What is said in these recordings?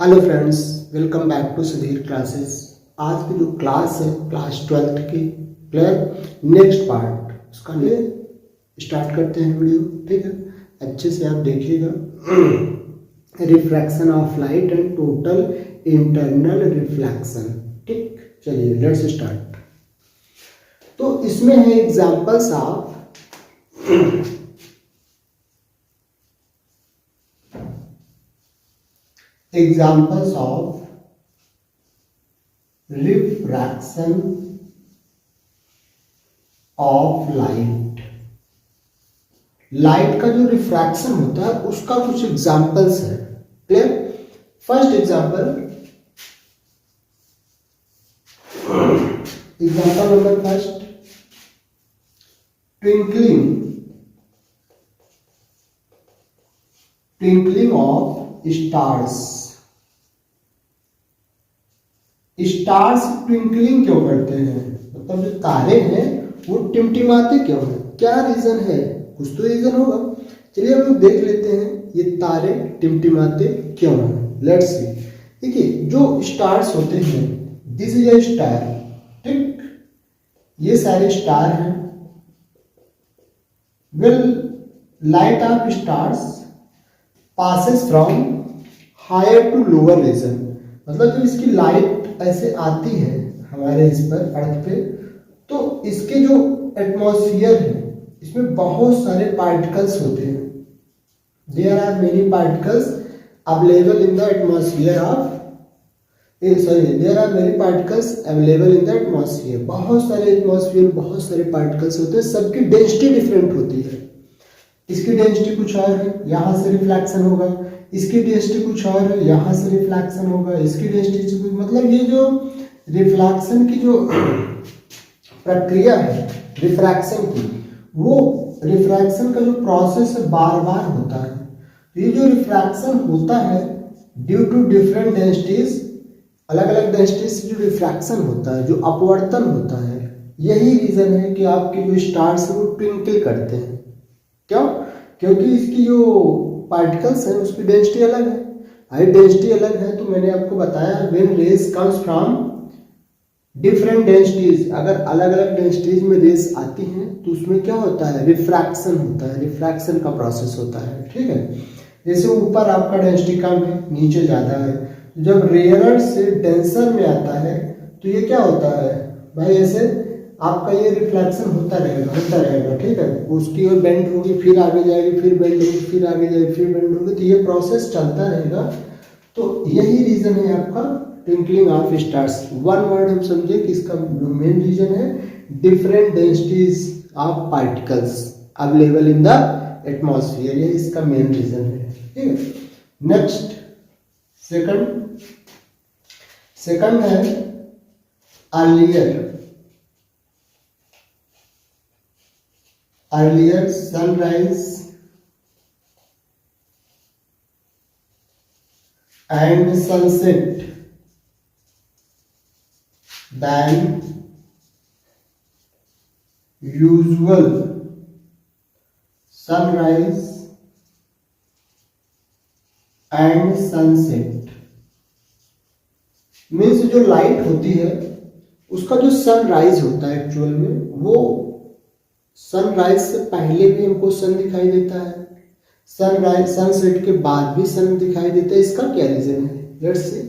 Hello friends, welcome back to Sudhir classes. आज की जो क्लास है क्लास 12th की क्लियर नेक्स्ट पार्ट उसका लिए स्टार्ट करते हैं वीडियो। ठीक है, अच्छे से आप देखिएगा। Refraction of light and total internal reflection. ठीक, चलिए लेट्स स्टार्ट। तो इसमें है examples of examples of refraction of light। Light का जो रिफ्रैक्शन होता है उसका कुछ एग्जांपल्स है। Clear? First example number first, twinkling of stars. Stars twinkling क्यों करते हैं, मतलब जो तारे हैं वो टिमटिमाते क्यों हैं, क्या रीजन है? कुछ तो रीजन होगा। चलिए हम लोग देख लेते हैं ये तारे टिमटिमाते क्यों हैं। Let's see. देखिए जो स्टार्स होते हैं, दिस इज अ स्टार। ठीक, ये सारे स्टार हैं। Well, light of stars passes from higher to lower region. मतलब जब इसकी लाइट ऐसे आती है हमारे इस पर अर्थ पे, तो इसके जो एटमॉस्फेयर है इसमें बहुत सारे पार्टिकल्स होते हैं। There are many particles available in the atmosphere of there are many particles available in the atmosphere. बहुत सारे एटमॉस्फेयर, बहुत सारे पार्टिकल्स होते हैं, सबकी डेंसिटी डिफरेंट होती है। इसकी डेंसिटी कुछ और है, यहाँ से रिफ्लेक्शन होगा। इसकी डेंसिटी कुछ और है, यहाँ से रिफ्लेक्शन होगा। इसकी डेंसिटी कुछ, मतलब ये जो रिफ्लेक्शन की जो प्रक्रिया है रिफ्रैक्शन की, वो रिफ्रैक्शन का जो प्रोसेस है बार बार होता है। तो ये जो रिफ्रैक्शन होता है ड्यू टू डिफरेंट डेंसिटीज, अलग अलग डेंसिटी से जो रिफ्रैक्शन होता है, जो अपवर्तन होता है, यही रीजन है कि आपके जो स्टार्स है वो ट्विंकल करते हैं। क्यों? क्योंकि इसकी जो पार्टिकल्स हैं उसकी डेंसिटी अलग है, हाई डेंसिटी अलग है। तो मैंने आपको बताया when rays comes from different densities, अगर अलग अलग डेंसिटीज में रेज आती हैं तो उसमें क्या होता है, रिफ्रैक्शन होता है, रिफ्रैक्शन का प्रोसेस होता है। ठीक है, जैसे ऊपर आपका डेंसिटी कम है, नीचे ज़्यादा है, जब रेयरर से डेंसर में आता है तो ये क्या होता है भाई, ऐसे आपका ये रिफ्लेक्शन होता रहेगा। ठीक है, उसकी ओर बेंड होगी, फिर आगे जाएगी, फिर बेंड होगी, फिर आगे जाएगी, फिर बेंड होगी। तो ये प्रोसेस चलता रहेगा। तो यही रीजन है आपका twinkling of stars. One word हम समझे कि इसका मेन रीजन है different densities of particles available in the atmosphere. ये इसका मेन रीजन है। ठीक है, नेक्स्ट सेकंड है earlier sunrise and sunset than usual sunrise and sunset। Means जो लाइट होती है उसका जो सनराइज होता है एक्चुअल में, वो सनराइज से पहले भी हमको सन दिखाई देता है, सनराइज सनसेट के बाद भी सन दिखाई देता है। इसका क्या रीजन है? लेट्स सी।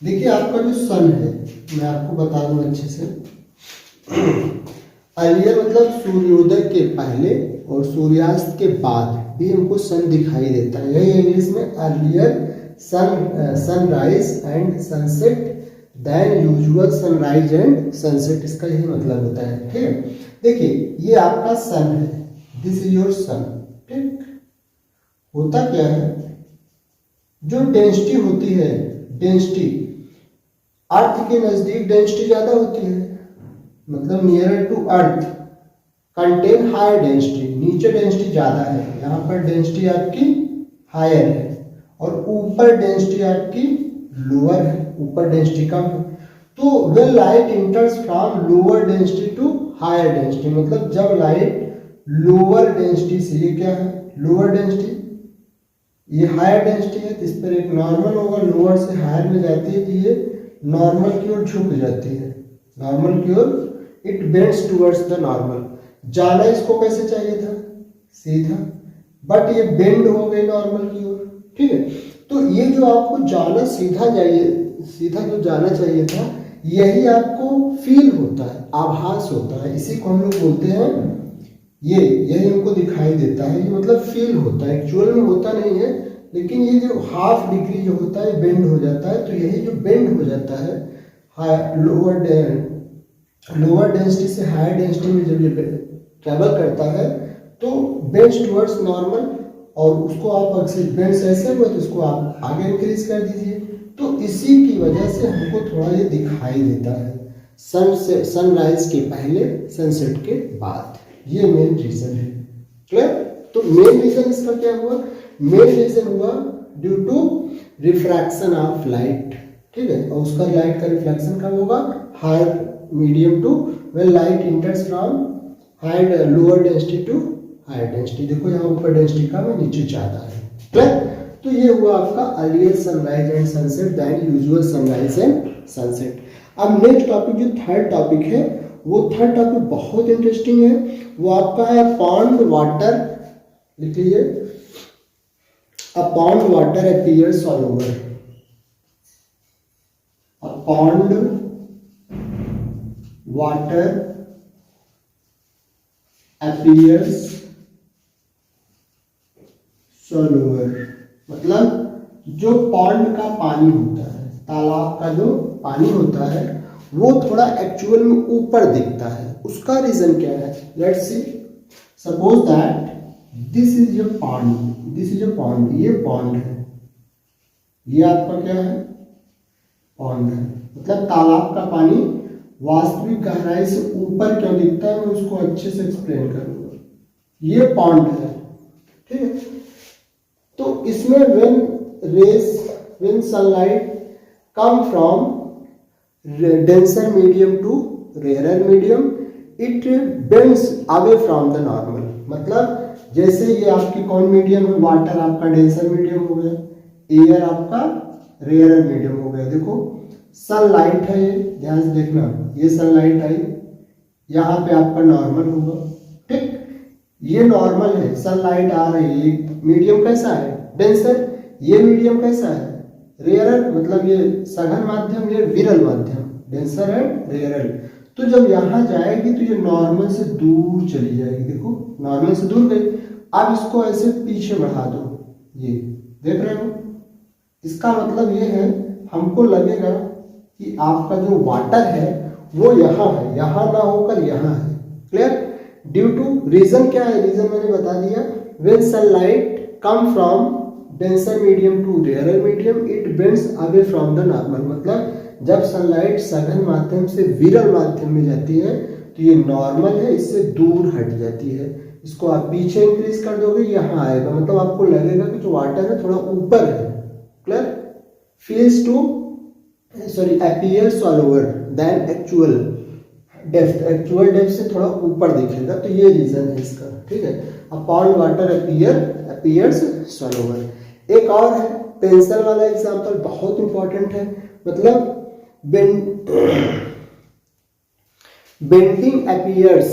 देखिए आपका जो सन है, मैं आपको बता दूं अच्छे से। अर्लियर मतलब सूर्योदय के पहले और सूर्यास्त के बाद भी हमको सन दिखाई देता है। यही इंग्लिश में earlier sunrise and sunset than usual sunrise and sunset, इसका यही मतलब होता है। ठीक है, देखिए ये आपका सन है, दिस इज योर सन। ठीक, होता क्या है, जो डेंसिटी होती है, डेंसिटी अर्थ के नजदीक डेंसिटी ज्यादा होती है, मतलब nearer to earth contain higher density. नीचे डेंसिटी ज्यादा है, यहाँ पर डेंसिटी आपकी हायर है, और ऊपर डेंसिटी आपकी लोअर है, ऊपर डेंसिटी कम है। तो when light enters from lower density to higher density, मतलब जब लाइट लोअर डेंसिटी से, ये क्या है लोअर डेंसिटी, ये हायर डेंसिटी है तो इस पर एक नॉर्मल होगा, लोअर से हायर में जाती है तो ये नॉर्मल की ओर झुक जाती है, नॉर्मल की ओर, it bends towards the normal. जाना इसको कैसे चाहिए था, सीधा, बट ये बेंड हो गई नॉर्मल की ओर, ठीक है। तो ये जो आपको जाना सीधा चाहिए, सीधा जो जाना चाहिए था, यही आपको फील होता है, आभास होता है, इसी को हम लोग बोलते हैं, यही हमको दिखाई देता है, ये मतलब फील होता है, एक्चुअल में होता नहीं है, लेकिन ये जो हाफ डिग्री जो होता है बेंड हो जाता है, तो यही जो बेंड हो जाता है लोअर डेंसिटी से हायर डेंसिटी में जब ये ट्रेवल करता है तो बेंड्स टुवर्ड्स नॉर्मल, और उसको आप अक्सर बेंड्स ऐसे हुआ तो इसको आप आगे इंक्रीज कर दीजिए, तो इसी की वजह से हमको थोड़ा ये दिखाई देता है सनराइज के पहले, सनसेट के बाद, ये मेन रीजन है। क्लियर? तो मेन रीजन इसका क्या हुआ, मेन रीजन हुआ due to refraction of light, ठीक है। और उसका लाइट का रिफ्लेक्शन कब होगा, higher medium to when light enters from higher lower density to higher density. देखो यहाँ ऊपर डेंसिटी कम है, नीचे ज्यादा है। क्लियर? तो ये हुआ आपका earlier sunrise and sunset than usual sunrise and sunset. अब नेक्स्ट टॉपिक जो थर्ड टॉपिक है, वो थर्ड टॉपिक बहुत इंटरेस्टिंग है, वो आपका है पॉन्ड वाटर। लिख लीजिए, a pond water appears all over, a pond water appears all over, मतलब जो पॉन्ड का पानी होता है, तालाब का जो पानी होता है, वो थोड़ा एक्चुअल में ऊपर दिखता है। उसका रीजन क्या है, let's C, suppose that this is your pond, this is your pond, ये पॉन्ड है, ये आपका क्या है, पॉन्ड है, मतलब तालाब का पानी वास्तविक गहराई से ऊपर क्यों दिखता है, मैं उसको अच्छे से एक्सप्लेन करूंगा। ये पॉन्ड है, ठीक है। तो इसमें when sunlight come from denser medium to rarer medium, it bends away from the normal। मतलब जैसे ये आपकी कौन मीडियम है, वाटर आपका डेंसर मीडियम हो गया, एयर आपका रेयरर मीडियम हो गया। देखो सनलाइट है, ये ध्यान से देखना, ये सनलाइट आई, यहाँ पे आपका नॉर्मल होगा, ठीक, ये नॉर्मल है, सनलाइट आ रही है, मीडियम कैसा है, डेंसर, ये मीडियम कैसा है, रेयरर, मतलब ये सघन माध्यम, ये विरल माध्यम, डेंसर एंड रेयरल। तो जब यहाँ जाएगी तो ये नॉर्मल से दूर चली जाएगी, देखो नॉर्मल से दूर गई। अब इसको ऐसे पीछे बढ़ा दो, ये देख रहे हो, इसका मतलब ये है, हमको लगेगा कि आपका जो वाटर है वो यहाँ है, यहाँ ना होकर यहाँ है। क्लियर? ड्यू टू रीजन क्या है, रीजन मैंने बता दिया, when sunlight come from denser medium to rarer medium, it bends away from the normal. मतलब जब सनलाइट सघन माध्यम से विरल माध्यम में जाती है तो ये नॉर्मल है, इससे दूर हट जाती है। इसको आप पीछे इंक्रीज कर दोगे, यहाँ आएगा, मतलब आपको लगेगा कि जो वाटर है थोड़ा ऊपर है। Clear? Feels to appears all over than actual depth, actual depth से थोड़ा ऊपर दिखेगा, तो ये रीजन है इसका, ठीक है। Upon water appears all over. एक और है पेंसिल वाला एग्जांपल, बहुत इंपॉर्टेंट है, मतलब bending appears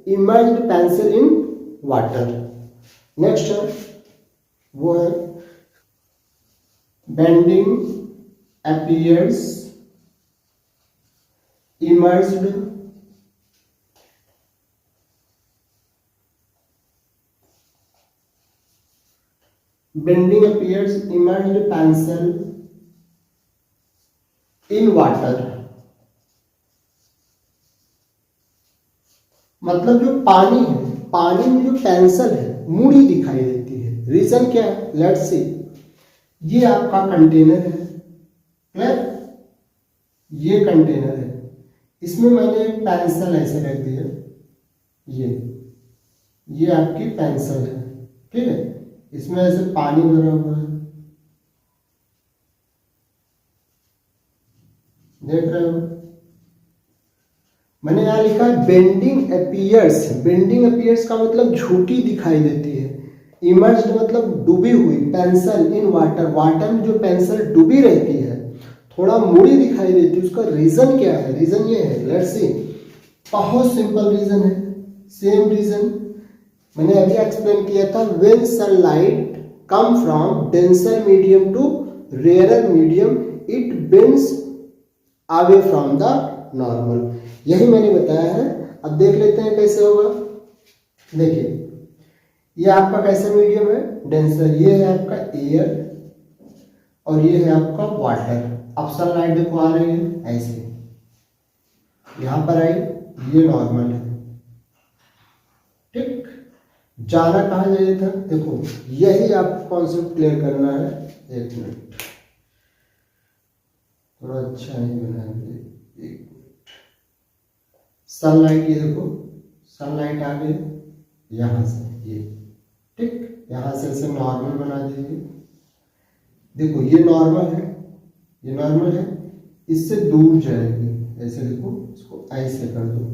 emerged pencil in water. Next है वो है bending appears emerged pencil in water। मतलब जो पानी है, पानी में जो पेंसिल है मुड़ी दिखाई देती है। रीजन क्या है, लेट्स सी, ये आपका कंटेनर है, क्लियर, ये कंटेनर है, इसमें मैंने एक पेंसिल ऐसे रख दिया, ये आपकी पेंसिल है, ठीक है, इसमें ऐसे पानी भरा हुआ है, देख रहे हो, मैंने यहां लिखा है बेंडिंग अपीयर्स। बेंडिंग अपीयर्स का मतलब झुकी दिखाई देती है। इमर्ज्ड मतलब डूबी हुई, पेंसिल इन वाटर, वाटर में जो पेंसिल डूबी रहती है थोड़ा मुड़ी दिखाई देती है, उसका रीजन क्या है? रीजन ये है, लेट्स सी, बहुत सिंपल रीजन है, सेम रीजन मैंने अभी एक्सप्लेन किया था, when sunlight come from denser medium to rarer medium it bends away from the normal, यही मैंने बताया है। अब देख लेते हैं कैसे होगा। देखिए ये आपका कैसा मीडियम है? डेंसर, ये है आपका एयर और ये है आपका वाटर। अब सनलाइट देखो आ रही है ऐसे, यहां पर आई, ये नॉर्मल है, ठीक। जाना कहाँ चाहिए था? देखो यही आपको कॉन्सेप्ट क्लियर करना है। एक मिनट, थोड़ा अच्छा नहीं बनाएंगे, एक मिनट। सनलाइट, ये देखो सनलाइट आ गई यहां से, ये ठीक, यहां से इसे नॉर्मल बना देंगे। देखो ये नॉर्मल है, ये नॉर्मल है, इससे दूर जाएगी, ऐसे देखो, इसको ऐसे कर दो।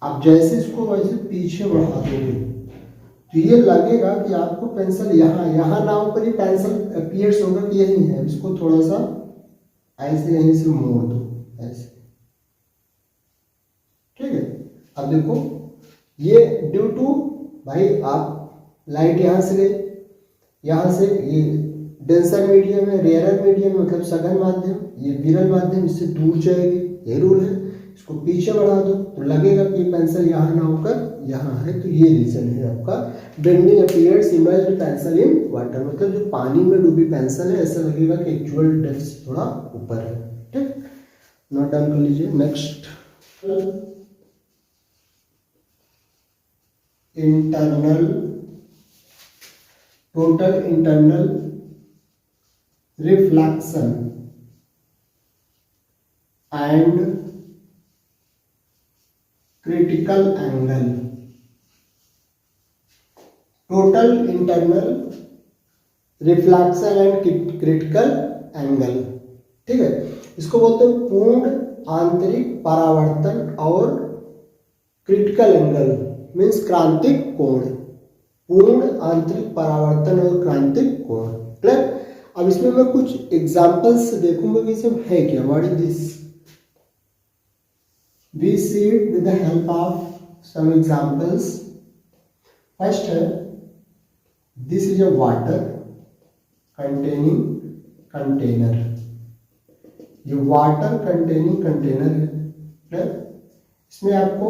अब जैसे इसको वैसे पीछे बढ़ा दोगे तो ये लगेगा कि आपको पेंसिल यहाँ ना होकर ये पेंसिल अपीयर्स होगा कि यही है। इसको थोड़ा सा ऐसे यहीं से मोड़ दो, ऐसे, ठीक है। अब देखो ये ड्यू टू, भाई आप लाइट यहाँ से गई, यहाँ से ये डेंसर मीडियम है, रेयरर मीडियम मतलब सघन माध्यम, ये विरल माध्यम, इससे दूर जाएगी, ये रूल है। इसको पीछे बढ़ा दो तो लगेगा कि पेंसिल यहाँ ना होकर यहाँ है, तो ये रीजन है आपका bending appears emerged pencil in water, मतलब जो पानी में डूबी पेंसिल है ऐसा लगेगा कि एक्चुअल डेप्थ से थोड़ा ऊपर है, ठीक। नोट डाउन कर लीजिए। Next, internal, total internal reflection and critical angle, total internal reflection and critical angle, ठीक है। इसको बोलते हैं पूर्ण आंतरिक परावर्तन और क्रिटिकल एंगल मीन्स क्रांतिक कोण, पूर्ण आंतरिक परावर्तन और क्रांतिक कोण, क्लियर। अब इसमें मैं कुछ एग्जांपल्स देखूंगा कि इसमें है क्या, what is this, we see it with the help of some examples. First है, this is a water containing container, ये वाटर कंटेनिंग कंटेनर है, क्लियर। इसमें आपको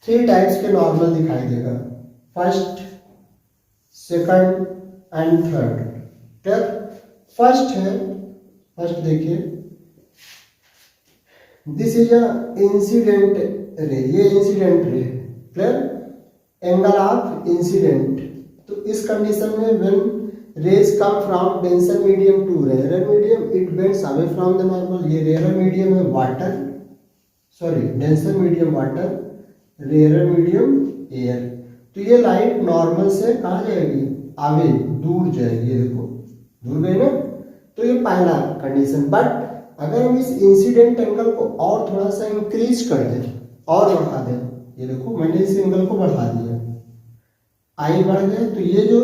3 टाइप्स के नॉर्मल दिखाई देगा, first, second and third, clear. First है, first देखिए, this is a incident ray, ये incident ray, clear, angle of incident. तो इस कंडीशन में when rays come from denser medium to rarer medium it bends away from the normal, ये rarer medium है water, sorry denser medium water, rarer medium air, तो ये light normal से कहाँ जाएगी, आगे दूर जाएगी, ये देखो दूर गई ना। तो ये पहला कंडीशन। बट अगर हम इस इंसिडेंट एंगल को और थोड़ा सा इंक्रीज कर दें और बढ़ा दें, ये देखो मैंने इस एंगल को बढ़ा दिया, आई बढ़ गए, तो ये जो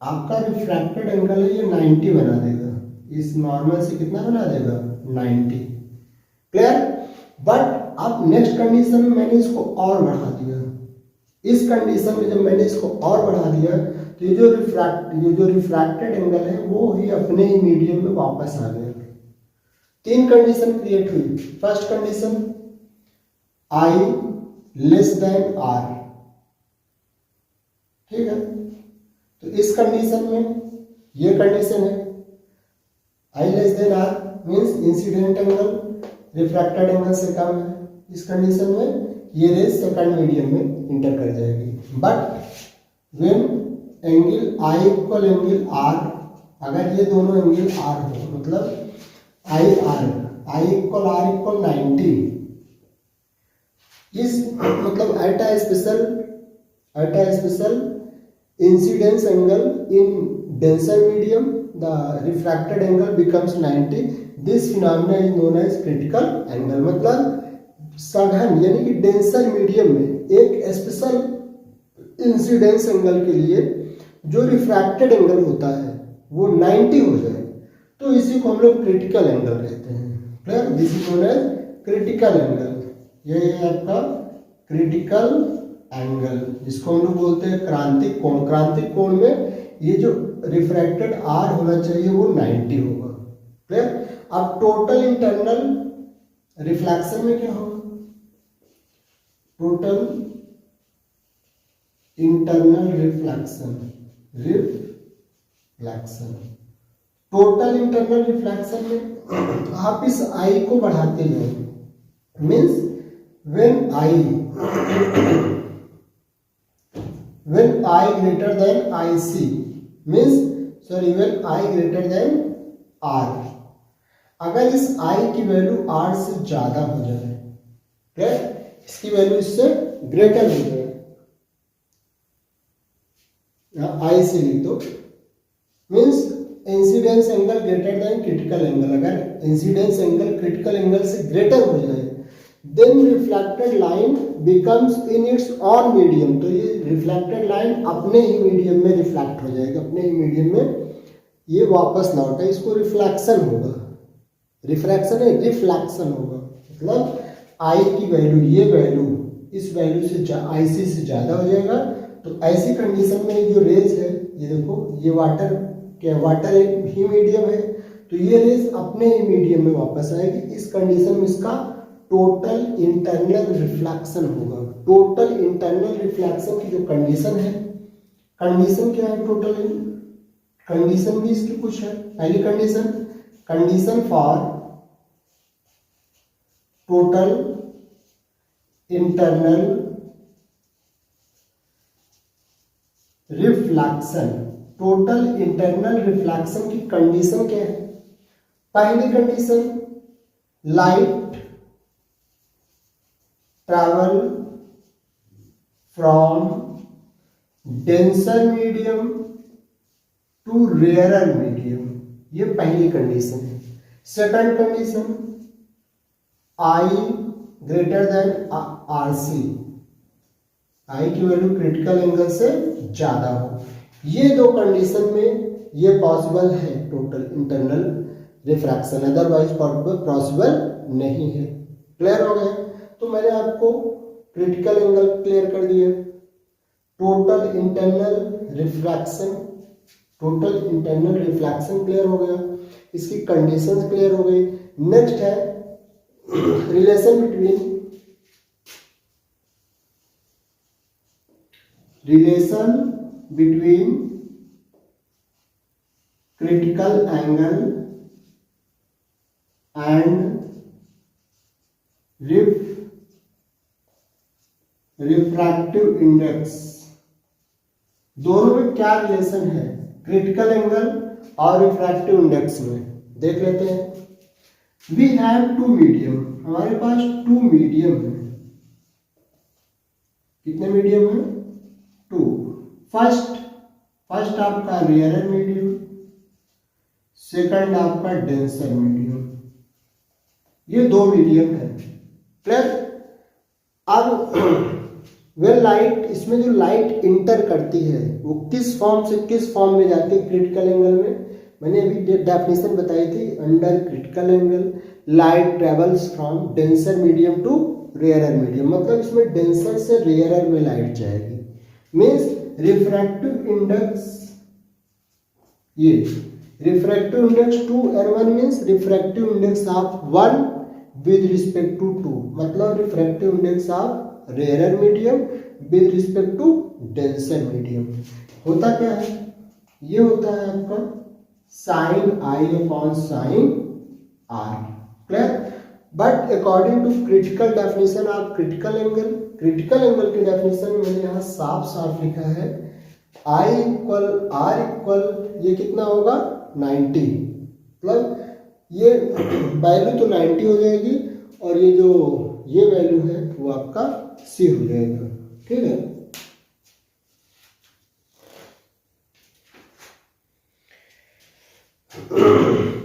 आपका रिफ्रैक्टेड एंगल है ये 90 बना देगा, इस नॉर्मल से कितना बना देगा, 90, क्लियर। बट अब नेक्स्ट कंडीशन में मैंने इसको और बढ़ा दिया, इस कंडीशन में जब मैंने इसको और बढ़ा दिया तो ये जो रिफ्रैक्टेड एंगल है वो ही अपने ही मीडियम में वापस आ गया। 3 कंडीशन क्रिएट हुई। First condition, I less than R, ठीक है। तो इस कंडीशन में ये कंडीशन है, I less than R means incident angle refracted angle से कम है। इस कंडीशन में ये रेज सेकंड मीडियम में इंटर कर जाएगी। But when angle I equal angle R, अगर ये दोनों एंगल आर हो, मतलब आई इक्वल आर इक्वल 90, इस मतलब at a special incidence angle in denser medium the refracted angle becomes 90, this phenomena is known as critical angle. मतलब सघन यानी कि डेंसर मीडियम में एक इंसिडेंस एंगल के लिए जो रिफ्रैक्टेड एंगल होता है वो 90 हो जाए तो इसी को हम लोग क्रिटिकल एंगल कहते हैं। Clear? This is known as critical angle. ये है आपका क्रिटिकल एंगल, जिसको हम लोग बोलते हैं क्रांतिक कोण। क्रांतिक कोण में ये जो रिफ्रैक्टेड आर होना चाहिए वो 90 होगा। क्लियर? अब टोटल इंटरनल रिफ्लेक्शन में क्या होगा? Total internal reflection total internal reflection में आप इस आई को बढ़ाते जाओ। Means when I greater than IC means when I greater than R, अगर इस I की वैल्यू R से ज्यादा हो जाए, इसकी वैल्यू इससे ग्रेटर हो जाए, I से लिख दो, means incidence angle greater than critical angle. अगर इंसिडेंस एंगल क्रिटिकल एंगल से ग्रेटर हो जाए then reflected line becomes in its own medium, तो ये reflected line अपने ही मीडियम में रिफ्लेक्ट हो जाएगा, अपने ही मीडियम में ये वापस लौटा, इसको रिफ्लेक्शन होगा। रिफ्रैक्शन है, रिफ्लेक्शन होगा, मतलब आई की वैल्यू, ये वैल्यू इस वैल्यू से आईसी से ज्यादा हो जाएगा। तो ऐसी कंडीशन में जो रेज है, ये देखो, ये वाटर एक ही मीडियम है, तो ये रेज अपने ही मीडियम में वापस आएगी। इस कंडीशन में इसका टोटल इंटरनल रिफ्लेक्शन होगा। टोटल इंटरनल रिफ्लेक्शन की जो कंडीशन है, कंडीशन क्या है? टोटल कंडीशन भी इसकी कुछ है। पहली condition for total internal reflection, total internal reflection की कंडीशन क्या है? पहली condition, light travel from denser medium to rarer medium, ये पहली कंडीशन है। Second condition, I greater than RC, I की वैल्यू क्रिटिकल एंगल से ज्यादा हो। ये दो कंडीशन में ये पॉसिबल है total internal refraction, otherwise possible नहीं है। क्लियर हो गया? तो मैंने आपको क्रिटिकल एंगल क्लियर कर दिया, टोटल इंटरनल रिफ्लेक्शन क्लियर हो गया, इसकी कंडीशंस क्लियर हो गई। नेक्स्ट है relation between critical angle and refractive index, दोनों में क्या रिलेशन है क्रिटिकल एंगल और रिफ्रैक्टिव इंडेक्स में, देख लेते हैं। वी हैव टू मीडियम, हमारे पास टू मीडियम है। कितने मीडियम है? टू। फर्स्ट आपका रेयर मीडियम, सेकंड आपका डेंसर मीडियम, ये दो मीडियम है। क्लियर? अब वेल लाइट, इसमें जो लाइट इंटर करती है वो किस फॉर्म से किस फॉर्म में जाती है क्रिटिकल एंगल में? मैंने अभी डेफिनेशन बताई थी, under critical angle light travels from denser medium to rarer medium, मतलब इसमें डेंसर से रेयरर में लाइट जाएगी। मीन्स रिफ्रैक्टिव इंडेक्स, ये refractive index 2n1 means refractive index of 1 with respect to 2, मतलब refractive index of rarer medium with respect to denser medium. होता क्या है? ये होता है आपका sine I upon sine R. Clear? But according to critical definition of critical angle की definition में मैंने यहाँ साफ लिखा है आई इक्वल आर इक्वल, ये कितना होगा? 90, मतलब ये वैल्यू तो 90 हो जाएगी और ये जो ये वैल्यू है वो आपका C हो जाएगा। ठीक है?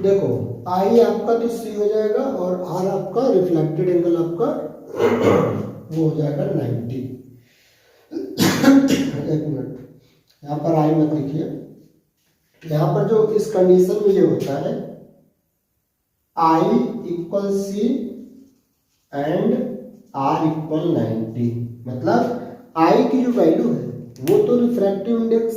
देखो I आपका तो C हो जाएगा और R आपका रिफ्लेक्टेड एंगल आपका वो हो जाएगा 90। एक मिनट, यहाँ पर आई मत लिखिए। यहाँ पर जो इस कंडीशन में ये होता है I equal C and R equal 90, मतलब I की जो वैल्यू है वो तो रिफ्रैक्टिव इंडेक्स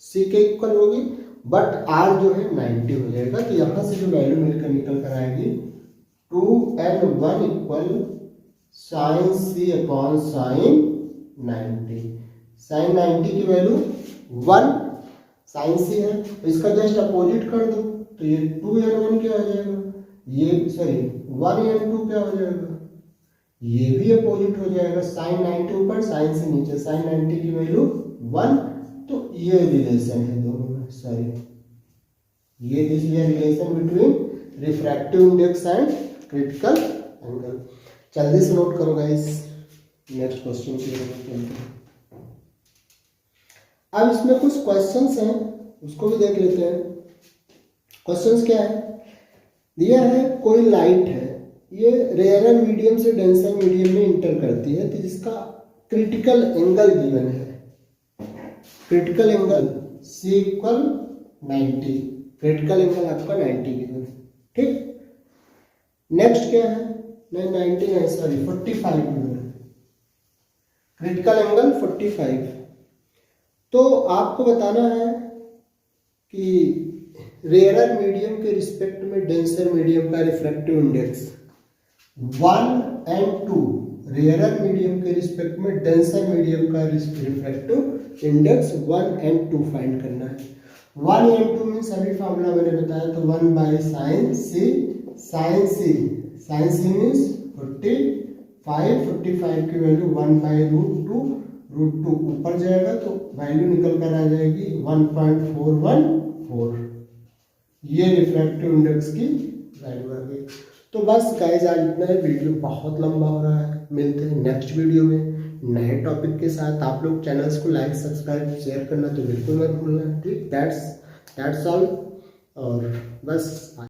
C के इक्वल होगी, बट R जो है 90 हो जाएगा। तो यहाँ से जो वैल्यू मिलकर निकल कर आएगी 2n1 equal sine C upon sine 90। Sine 90 की वैल्यू 1 साइन C है, तो इसका जस्ट अपोजिट कर दो तो ये 2n1 क्या हो जाएगा, ये सॉरी 1n2 क्या हो जाएगा, ये भी अपोजिट हो जाएगा। साइन 90 ऊपर साइन से नीचे, साइन 90 की वैल्यू 1, तो ये रिलेशन है दोनों में, सॉरी ये this is relation between refractive index and critical angle. जल्दी से नोट करो गाइस, नेक्स्ट क्वेश्चन की ओर चलते हैं। अब इसमें कुछ क्वेश्चंस हैं, उसको भी देख लेते हैं। क्वेश्चंस क्या है, दिया है कोई लाइट है, ये रेयर मीडियम से डेंसर मीडियम में इंटर करती है, तो जिसका क्रिटिकल एंगल गिवन है, critical angle C equal 90, critical angle आपका 90 गिवन है, ठीक। नेक्स्ट क्या है, नहीं 90 नहीं सॉरी 45 गिवन है, क्रिटिकल एंगल 45। तो आपको बताना है कि रेयर मीडियम के रिस्पेक्ट में डेंसर मीडियम का refractive index 1 and 2, rare medium के रिस्पेक्ट में डेंसर मीडियम का रिफ्रैक्टिव इंडेक्स 1 एंड 2 फाइंड करना है। 1 एंड 2 में सभी फॉर्मूला मैंने बताया, तो 1 by sine C, sine C means 45 की वैल्यू 1 बाई रूट टू ऊपर जाएगा तो वैल्यू निकल कर आ जाएगी 1.414, ये रिफ्रैक्टिव इंडेक्स की वैल्यू आ गई। तो बस गाइस आज इतना है, वीडियो बहुत लंबा हो रहा है, मिलते हैं नेक्स्ट वीडियो में नए टॉपिक के साथ। आप लोग चैनल्स को लाइक सब्सक्राइब शेयर करना तो बिल्कुल मत भूलना, ठीक। दैट्स ऑल, और बस।